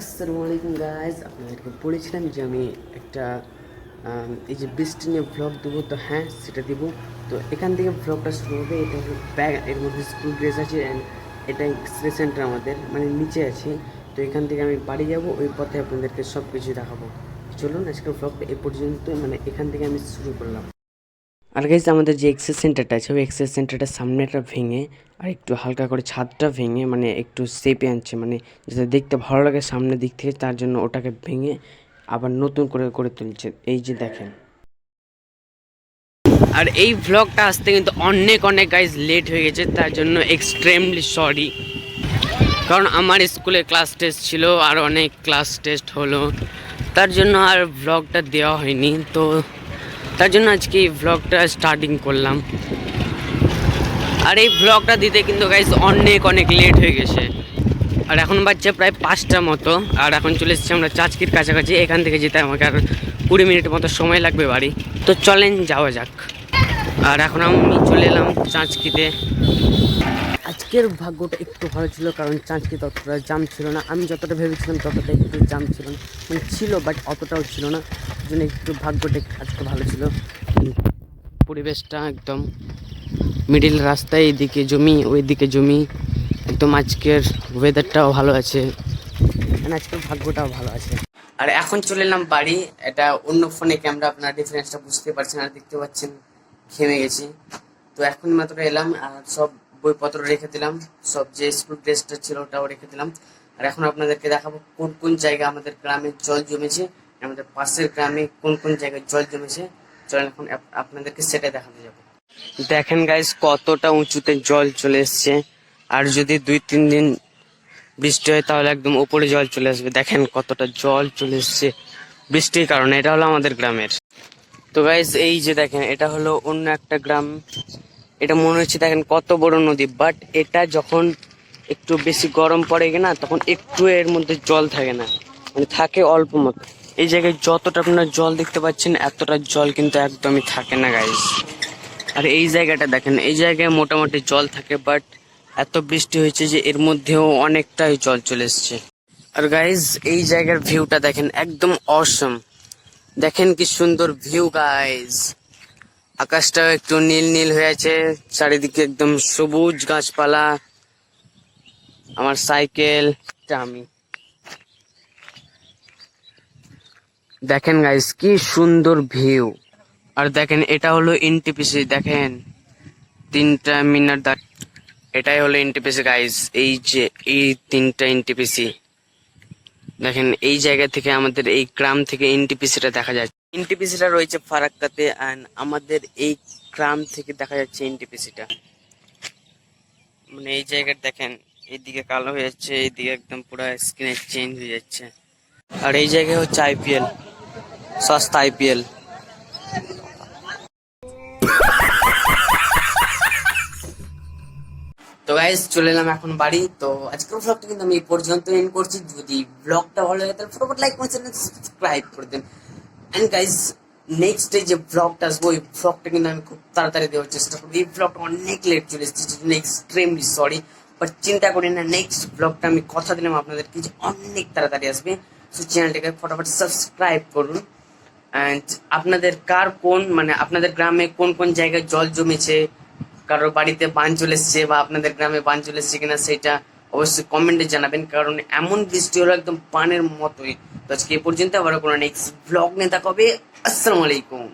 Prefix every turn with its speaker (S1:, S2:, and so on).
S1: আসসালামু আলাইকুম গাইজ, আপনাদেরকে বলেছিলাম যে আমি একটা এই যে বৃষ্টি নিয়ে ভ্লগ দেবো, তো হ্যাঁ সেটা দেবো। তো এখান থেকে ভ্লগটা শুরু হবে। এটা হলো ব্যাগ, এর মধ্যে স্কুল ড্রেস আছে অ্যান্ড এটা এক্সপ্রেস সেন্টার আমাদের মানে নিচে আছে। তো এখান থেকে আমি বাড়ি যাব, ওই পথে আপনাদেরকে সব কিছু দেখাবো। চলুন আজকের ভ্লগটা এ পর্যন্ত, মানে এখান থেকে আমি শুরু করলাম। আর গাইজ আমাদের যে এক্সারসাইজ সেন্টারটা আছে, ওই এক্সারসাইজ সেন্টারটার সামনেটা ভেঙে আর একটু হালকা করে ছাদটা ভেঙে মানে একটু শেপে আনছে, মানে যাতে দেখতে ভালো লাগে সামনের দিক থেকে, তার জন্য ওটাকে ভেঙে আবার নতুন করে করে তুলছে। এই যে দেখেন। আর এই ভ্লগটা আসতে কিন্তু অনেক অনেক গাইজ লেট হয়ে গেছে, তার জন্য এক্সট্রিমলি সরি। কারণ আমার স্কুলে ক্লাস টেস্ট ছিল আর অনেক ক্লাস টেস্ট হলো, তার জন্য আর ভ্লগটা দেওয়া হয়নি। তো তার জন্য আজকে এই ভ্লগটা স্টার্টিং করলাম। আর এই ভ্লগটা দিতে কিন্তু গাইজ অনেক অনেক লেট হয়ে গেছে। আর এখন বাজছে প্রায় 5টা মতো, আর এখন চলে এসেছি আমরা চাঁচকির কাছাকাছি। এখান থেকে যেতে আমাকে আর 20 মিনিটের মতো সময় লাগবে বাড়ি। তো চলেন যাওয়া যাক। আর এখন আমি চলে এলাম চাঁচকিতে। আজকের ভাগ্যটা একটু ভালো ছিল, কারণ চাঁচকিতে অতটা জাম ছিল না। আমি যতটা ভেবেছিলাম ততটা একটু জাম ছিল না, মানে ছিল বাট অতটাও ছিল না। জন্য একটু ভাগ্যটা আজকে ভালো ছিল। পরিবেশটা একদম মিডিল রাস্তায়, এইদিকে জমি ওইদিকে জমি, একদম আজকের ওয়েদারটাও ভালো আছে, মানে আজকের ভাগ্যটাও ভালো আছে। আর এখন চলে এলাম বাড়ি। এটা অন্য ফোনে ক্যামেরা, আপনার ডিফারেন্সটা বুঝতে পারছেন আর দেখতে পাচ্ছেন, ঘেমে গেছি। তো এখন মাত্র এলাম আর সব বইপত্র রেখে দিলাম, সব যে স্কুল ড্রেসটা ছিল ওটাও রেখে দিলাম। আর এখন আপনাদেরকে দেখাবো কোন কোন জায়গায় আমাদের গ্রামে জল জমেছে, আমাদের পাশের গ্রামে কোন কোন জায়গায় জল জমেছে। চলেন এখন আপনাদেরকে সেটাই দেখাতে যাবো। দেখেন গাইস কতটা উঁচুতে জল চলে এসছে, আর যদি 2-3 দিন বৃষ্টি হয় তাহলে একদম উপরে জল চলে আসবে। দেখেন কতটা জল চলে এসছে বৃষ্টির কারণে। এটা হলো আমাদের গ্রামের। তো গাইস এই যে দেখেন, এটা হলো অন্য একটা গ্রাম। এটা মনে হচ্ছে দেখেন কত বড় নদী, বাট এটা যখন একটু বেশি গরম পড়ে কিনা তখন একটু এর মধ্যে জল থাকে না, মানে থাকে অল্প মতো। এই জায়গায় যতটা আপনারা জল দেখতে পাচ্ছেন এতটা জল কিন্তু একদমই থাকে না গাইস। আর এই জায়গাটা দেখেন, এই জায়গায় মোটামুটি জল থাকে, বাট এত বৃষ্টি হয়েছে যে এর মধ্যেও অনেকটাই জল চলে এসছে। আর গাইজ এই জায়গার ভিউটা দেখেন, একদম অসম। দেখেন কি সুন্দর ভিউ গাইজ। আকাশটাও একটু নীল নীল হয়ে আছে, চারিদিকে একদম সবুজ গাছপালা। আমার সাইকেল, আমি দেখেন গাইজ কি সুন্দর ভিউ। আর দেখেন এটা হলো এনটিপিসি, দেখেন 3টা মিনার। এটাই হলো এনটিপিসি গাইজ, এই যে এই 3টা এনটিপিসি। দেখেন এই জায়গা থেকে আমাদের এই গ্রাম থেকে এনটিপিসিটা দেখা যাচ্ছে। এনটিপিসিটা রয়েছে ফারাক্কাতে, আর আমাদের এই গ্রাম থেকে দেখা যাচ্ছে এনটিপিসিটা। মানে এই জায়গাটা দেখেন, এইদিকে কালো হয়ে যাচ্ছে, এইদিকে একদম পুরো স্ক্রিনে চেঞ্জ হয়ে যাচ্ছে। আর এই জায়গায় হচ্ছে আইপিএল, সস্তা আইপিএল। তো গাইজ চলে এলাম এখন বাড়ি। তো আজকের ব্লগটা কিন্তু আমি এই পর্যন্ত এন্ড করছি। যদি ব্লগটা ভালো লাগে তাহলে ফটোফট লাইক করে চ্যানেল সাবস্ক্রাইব করে দেন। এন্ড গাইজ নেক্সট ডে যে ব্লগটা আসবো, ওই ব্লগটা কিন্তু আমি খুব তাড়াতাড়ি দেওয়ার চেষ্টা করবো। এই ব্লগটা অনেক লেট চলে এসেছে, জন্য এক্সট্রিমলি সরি। বাট চিন্তা করি না, নেক্সট ব্লগটা আমি কথা দিলাম আপনাদেরকে যে অনেক তাড়াতাড়ি আসবে। সো চ্যানেলটাকে ফটোফট সাবস্ক্রাইব করুন। অ্যান্ড আপনাদের কার কোন, মানে আপনাদের গ্রামে কোন কোন জায়গায় জল জমেছে, কারোর বাড়িতে বান চলে এসছে বা আপনাদের গ্রামে বান চলে এসছে কিনা সেটা অবশ্যই কমেন্টে জানাবেন, কারণ এমন বৃষ্টি হলো একদম পানের মতোই। তো আজকে এ পর্যন্ত, আবার কোনো নেক্সট ব্লগ নিয়ে দেখা হবে। আসসালামু আলাইকুম।